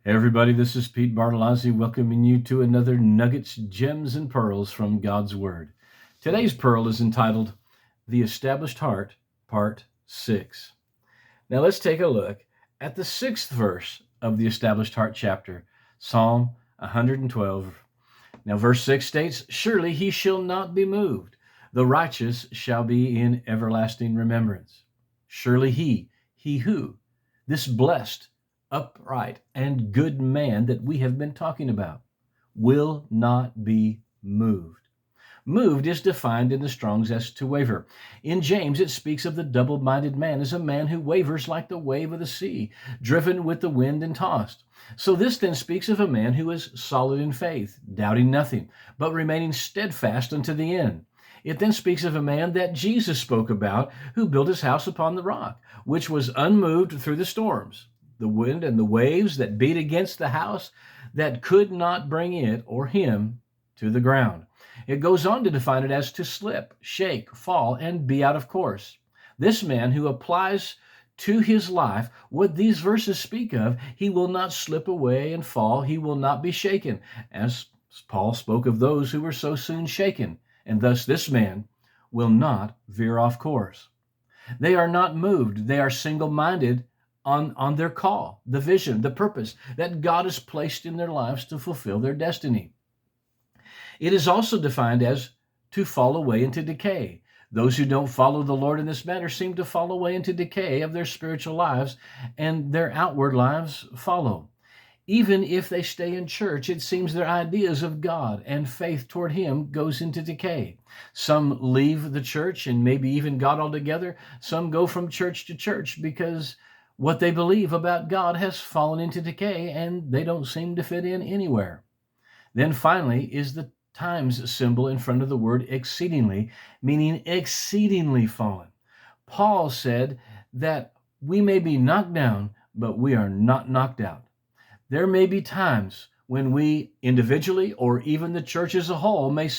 Hey everybody, this is Pete Bartolozzi welcoming you to another Nuggets, Gems, and Pearls from God's Word. Today's pearl is entitled The Established Heart, Part 6. Now let's take a look at the sixth verse of the Established Heart chapter, Psalm 112. Now verse 6 states, "Surely he shall not be moved. The righteous shall be in everlasting remembrance." Surely he who? This blessed, upright, and good man that we have been talking about will not be moved. Moved is defined in the Strong's as to waver. In James, it speaks of the double-minded man as a man who wavers like the wave of the sea, driven with the wind and tossed. So this then speaks of a man who is solid in faith, doubting nothing, but remaining steadfast unto the end. It then speaks of a man that Jesus spoke about, who built his house upon the rock, which was unmoved through the storms, the wind and the waves that beat against the house, that could not bring it or him to the ground. It goes on to define it as to slip, shake, fall, and be out of course. This man who applies to his life what these verses speak of, he will not slip away and fall. He will not be shaken, as Paul spoke of those who were so soon shaken. And thus this man will not veer off course. They are not moved. They are single-minded on their call, the vision, the purpose that God has placed in their lives to fulfill their destiny. It is also defined as to fall away into decay. Those who don't follow the Lord in this matter seem to fall away into decay of their spiritual lives, and their outward lives follow. Even if they stay in church, it seems their ideas of God and faith toward Him goes into decay. Some leave the church and maybe even God altogether. Some go from church to church because what they believe about God has fallen into decay and they don't seem to fit in anywhere. Then finally is the times symbol in front of the word exceedingly, meaning exceedingly fallen. Paul said that we may be knocked down, but we are not knocked out. There may be times when we individually or even the church as a whole may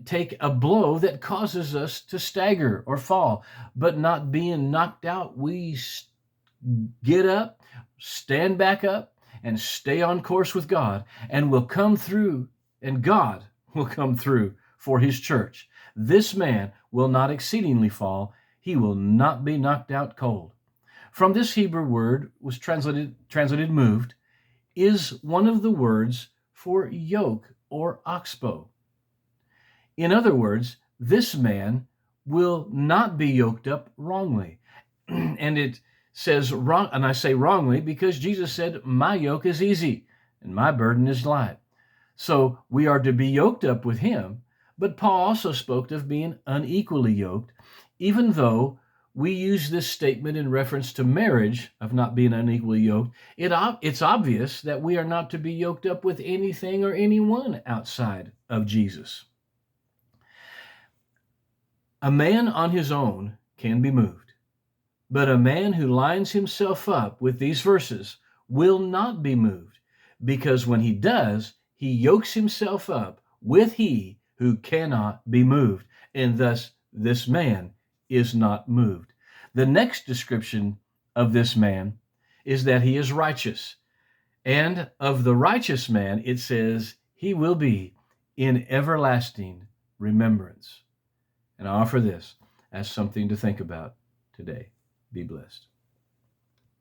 take a blow that causes us to stagger or fall, but not being knocked out, we get up, stand back up, and stay on course with God, and will come through, and God will come through for His church. This man will not exceedingly fall. He will not be knocked out cold. From this Hebrew word was translated moved, is one of the words for yoke or oxbow. In other words, this man will not be yoked up wrongly. And it says wrong, and I say wrongly because Jesus said, "My yoke is easy and my burden is light." So we are to be yoked up with Him, but Paul also spoke of being unequally yoked, even though we use this statement in reference to marriage of not being unequally yoked. It's obvious that we are not to be yoked up with anything or anyone outside of Jesus. A man on his own can be moved, but a man who lines himself up with these verses will not be moved, because when he does, he yokes himself up with He who cannot be moved, and thus this man is not moved. The next description of this man is that he is righteous. And of the righteous man, it says, he will be in everlasting remembrance. And I offer this as something to think about today. Be blessed.